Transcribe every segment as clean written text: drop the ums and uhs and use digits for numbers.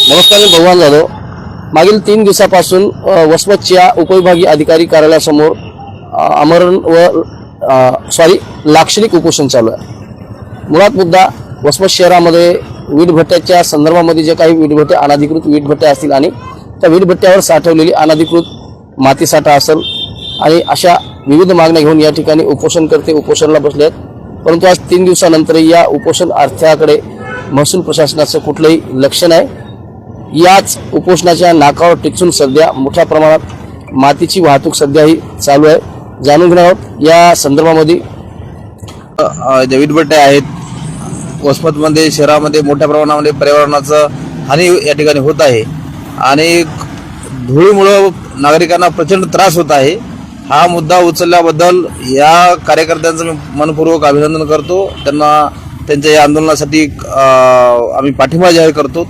नमस्कार, मी भगवान जाधव. मागील 3 दिवसापासून वसमतच्या उपविभागीय अधिकारी कार्यालयासमोर आमरण व लाक्षणिक उपोषण चालू आहे. मुळात मुद्दा वसमत शहरामध्ये वीटभट्ट्याच्या संदर्भामध्ये जे काही वीटभट्ट्या अनधिकृत वीटभट्ट्या असतील आणि त्या वीटभट्ट्यावर साठवलेली अनधिकृत मातीसाठा असेल आणि अशा विविध मागण्या घेऊन या ठिकाणी उपोषणकर्ते उपोषणाला बसले आहेत. परंतु आज 3 दिवसानंतरही या उपोषण अर्थाकडे महसूल प्रशासनाचं कुठलंही लक्ष नाही. याच उपोषणाच्या नाकावर टिचून सध्या मोठ्या प्रमाणात मातीची वाहतूक सध्याही चालू आहे. जाणून घेणार आहोत या संदर्भामध्ये. ज्या वीटभट्ट्या आहेत वसमतमध्ये शहरामध्ये मोठ्या प्रमाणामध्ये पर्यावरणाचं हानी या ठिकाणी होत आहे आणि धुळीमुळं नागरिकांना प्रचंड त्रास होत आहे. हा मुद्दा उचलल्याबद्दल या कार्यकर्त्यांचं मी मनपूर्वक अभिनंदन करतो. त्यांना त्यांच्या या आंदोलनासाठी आम्ही पाठिंबा जाहीर करतो.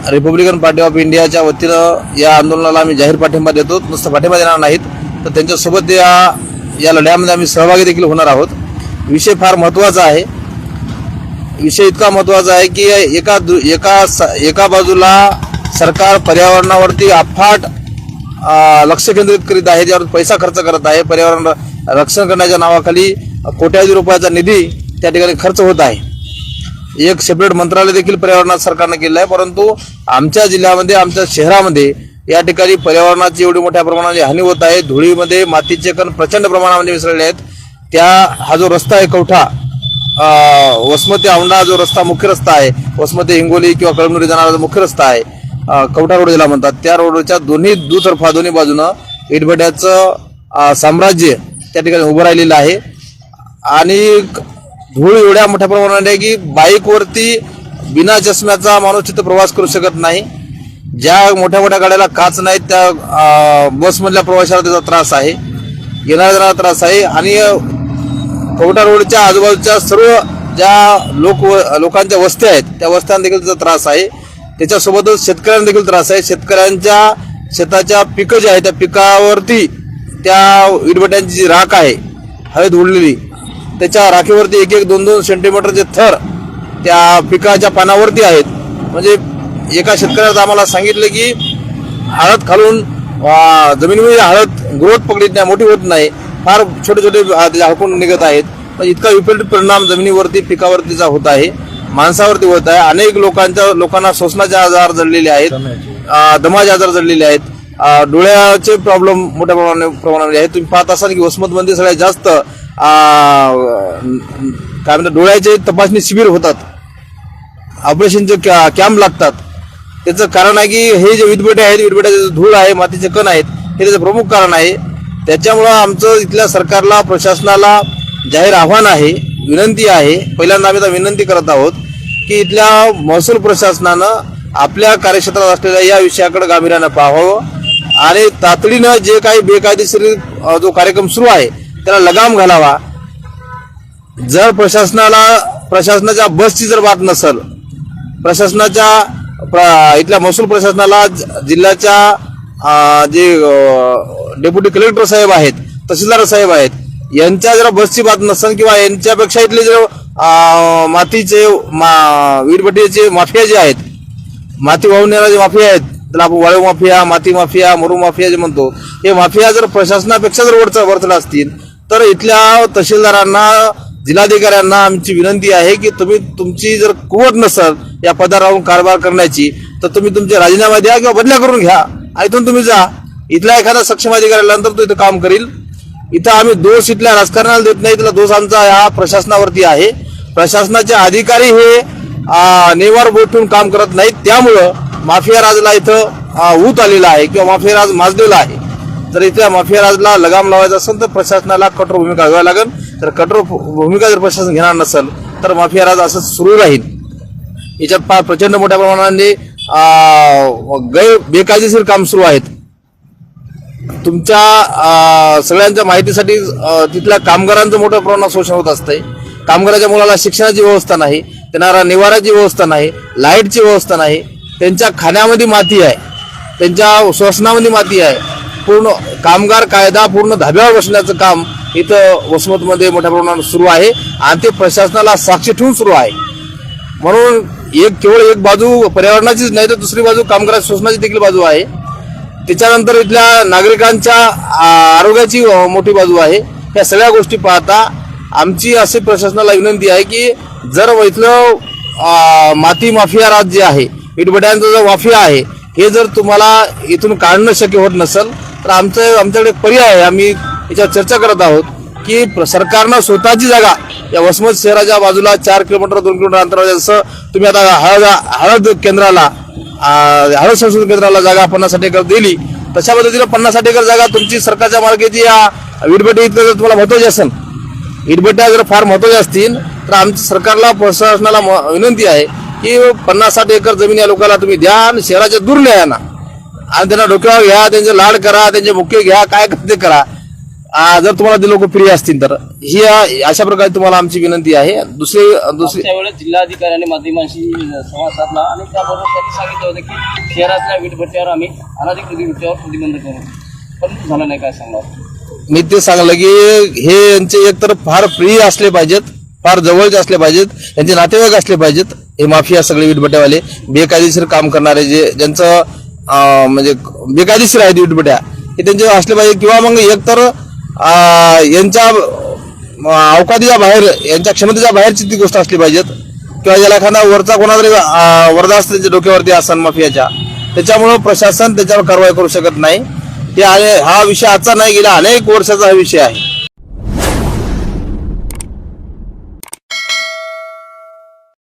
रिपब्लिकन पार्टी ऑफ इंडियाच्या वतीनं या आंदोलनाला आम्ही जाहीर पाठिंबा देतो. नुसतं पाठिंबा देणार नाहीत तर त्यांच्यासोबत या लढ्यामध्ये आम्ही सहभागी देखील होणार आहोत. विषय फार महत्त्वाचा आहे. विषय इतका महत्त्वाचा आहे की एका बाजूला सरकार पर्यावरणावरती अफाट लक्ष केंद्रित करीत आहे, त्यावर पैसा खर्च करत आहे. पर्यावरण रक्षण करण्याच्या नावाखाली कोट्यावधी रुपयाचा निधी त्या ठिकाणी खर्च होत आहे. एक सेपरेट मंत्रालय देखील पर्यावरणात सरकारने केलं आहे. परंतु आमच्या जिल्ह्यामध्ये आमच्या शहरामध्ये या ठिकाणी पर्यावरणाची एवढी मोठ्या प्रमाणामध्ये हानी होत आहे. धुळीमध्ये मातीचे कण प्रचंड प्रमाणामध्ये मिसळले आहेत. हा जो रस्ता आहे कवठा वसमत ते औंढा जो रस्ता मुख्य रस्ता आहे, वसमत ते हिंगोली किंवा कळमनुरी जाणारा मुख्य रस्ता आहे, कवठा रोड ज्याला म्हणतात, त्या रोडच्या दोन्ही बाजूनं वीटभट्ट्याचं साम्राज्य त्या ठिकाणी उभं राहिलेलं आहे. आणि धूळ एवढ्या मोठ्या प्रमाणात आहे की बाईकवरती बिना चष्म्याचा माणूस तिथं प्रवास करू शकत नाही. ज्या मोठ्या मोठ्या गाड्याला काच नाहीत त्या बसमधल्या प्रवाशाला त्याचा त्रास आहे, येणारा त्रास आहे. आणि कवठा रोडच्या आजूबाजूच्या सर्व ज्या लोकांच्या वस्त्या आहेत त्या वस्त्यांना देखील त्याचा त्रास आहे. त्याच्यासोबतच शेतकऱ्यांना देखील त्रास आहे. शेतकऱ्यांच्या शेताच्या पिकं जे आहेत त्या पिकावरती त्या वीटभट्ट्यांची जी राख आहे हळद उडलेली, त्याच्या राखेवरती 1-2 सेंटीमीटरचे थर त्या पिकाच्या पानावरती आहेत. म्हणजे एका शेतकऱ्यानं आम्हाला सांगितलं की हळद खालून जमिनीमध्ये हळद ग्रोथ पकडीत नाही, मोठी होत नाही, फार छोटे छोटे हळकून निघत आहेत. पण इतका विपरीत परिणाम जमिनीवरती पिकावरतीचा होत आहे, माणसावरती होत आहे. अनेक लोकांना श्वसनाचे आजार जडलेले आहेत, दमाचे आजार जडलेले आहेत, डोळ्याचे प्रॉब्लेम मोठ्या प्रमाणामध्ये आहेत. तुम्ही पाहत असाल की वसमतमध्ये सगळ्यात जास्त काय म्हणतात डोळ्याचे तपासणी शिबिर होतात, ऑपरेशनचे कॅम्प लागतात. त्याचं कारण आहे की हे जे वीटभट्टे आहेत, वीटभट्ट्याचे धूळ आहे, मातीचे कण आहेत, हे त्याचं प्रमुख कारण आहे. त्याच्यामुळं आमचं इथल्या सरकारला प्रशासनाला जाहीर आव्हान आहे, विनंती आहे. पहिल्यांदा आम्ही विनंती करत आहोत की इथल्या महसूल प्रशासनानं आपल्या कार्यक्षेत्रात असलेल्या या विषयाकडे गांभीर्यानं पाहावं आणि तातडीनं जे काही बेकायदेशीर जो कार्यक्रम सुरू आहे त्याला लगाम घालावा. जर प्रशासनाच्या बसची जर बात नसेल, इथल्या महसूल प्रशासनाला जिल्ह्याच्या जे डेप्युटी कलेक्टर साहेब आहेत, तहसीलदार साहेब आहेत, यांच्या जर बसची बात नसेल किंवा यांच्यापेक्षा इथले जे मातीचे वीटभट्टीचे माफिया जे आहेत, माती वाहून येणारे माफिया आहेत, त्याला आपण वाळू माफिया, माती माफिया, मरू माफिया जे म्हणतो, हे माफिया जर प्रशासनापेक्षा जर वरचढ असतील तर इथल्या तहसीलदारांना, जिल्हाधिकाऱ्यांना आमची विनंती आहे की तुमची जर कुवत नसेल या पदावर राहून कारभार करण्याची तर तुम्ही तुमचे राजीनामा द्या किंवा बदल्या करून घ्या. इथून तुम्ही जा. इथला एखादा सक्षम अधिकारी आल्यानंतर तो इथं काम करील. इथं आम्ही दोष इथल्या राजकारणाला देत नाही, इथला दोष आमचा ह्या प्रशासनावरती आहे. प्रशासनाचे अधिकारी हे नेवार बोट ठेवून काम करत नाहीत. त्यामुळं माफिया राजला इथं ऊत आलेला आहे किंवा माफिया राज माजलेला आहे. जर इथल्या माफिया राजला लगाम लावायचा असेल तर प्रशासनाला कठोर भूमिका घ्यावी लागेल. तर कठोर भूमिका जर प्रशासन घेणार नसेल तर माफिया राज असं सुरू राहील. याच्यात प्रचंड मोठ्या प्रमाणाने बेकायदेशीर काम सुरू आहेत. तुमच्या सगळ्यांच्या माहितीसाठी तिथल्या कामगारांचं मोठ्या प्रमाणात शोषण होत असतंय. कामगाराच्या मुलाला शिक्षणाची व्यवस्था नाही, त्यांना निवाराची व्यवस्था नाही, लाईटची व्यवस्था नाही, त्यांच्या खाण्यामध्ये माती आहे, त्यांच्या श्वसनामध्ये माती आहे. पूर्ण कामगार कायदा पूर्ण धाब्यावर बसण्याचं काम इथं वसमतमध्ये मोठ्या प्रमाणात सुरू आहे आणि ते प्रशासनाला साक्ष ठेवून सुरू आहे. म्हणून केवळ एक बाजू पर्यावरणाचीच नाही तर दुसरी बाजू कामगार शोषणाची देखील बाजू आहे. त्याच्यानंतर इथल्या नागरिकांच्या आरोग्याची मोठी बाजू आहे. या सगळ्या गोष्टी पाहता आमची असे प्रशासनाला विनंती आहे की जर इथलं माती माफिया राज जे आहे, इटभट्ट्यांचा जो माफिया आहे, हे जर तुम्हाला इथून काढणं शक्य होत नसेल तर आमच्याकडे एक पर्याय आहे. आम्ही याच्यावर चर्चा करत आहोत की सरकारनं स्वतःची जागा या वसमत शहराच्या बाजूला 4 किलोमीटर 2 किलोमीटर अंतरावर, जसं तुम्ही आता हळद केंद्राला हळद संशोधन केंद्राला जागा 50-60 एकर दिली, तशा पद्धतीने 50-60 एकर जागा तुमची सरकारच्या मार्गाची या वीटभट्टी इथं जर तुम्हाला महत्वाची असेल, वीटभट्ट्या जर फार महत्वाच्या असतील तर आमच्या सरकारला प्रशासनाला विनंती आहे की 50-60 एकर जमीन या लोकांना तुम्ही द्या आणि शहराच्या दूर न्या ना, आणि त्यांना डोक्यावर घ्या, त्यांचे लाड करा, त्यांचे मुख्य घ्या, काय ते करा. जर तुम्हाला ते लोक प्रिय असतील तर ही अशा प्रकारे तुम्हाला आमची विनंती आहे. दुसरी त्यावेळेस जिल्हाधिकाऱ्यांनी माध्यमांशी संवाद साधला आणि त्याबरोबर त्यांनी सांगितलं होतं की शहरातल्या वीटभट्ट्यावर आम्ही अनधिकृत वीटभट्ट्यावर प्रतिबंध करू, पण झालं नाही. काय सांगणार? मी ते सांगलं की हे यांचे एकतर फार प्रिय असले पाहिजेत, फार जवळचे असले पाहिजेत, यांचे नातेवाईक असले पाहिजेत. हे माफिया सगळे वीटभट्ट्यावाले बेकायदेशीर काम करणारे ज्यांचं म्हणजे बेकायदेशीर आहेत वीटभट्ट्या, हे त्यांचे असले पाहिजे. किंवा मग एकतर यांच्या अवकादीच्या बाहेर, यांच्या क्षमतेच्या बाहेरची ती गोष्ट असली पाहिजेत. किंवा ज्याला एखादा वरचा कोणातरी वरदास्त त्यांच्या डोक्यावरती असन माफियाच्या, त्याच्यामुळं प्रशासन त्याच्यावर कारवाई करू शकत नाही. हा विषय आजचा नाही, गेल्या अनेक वर्षाचा हा विषय आहे.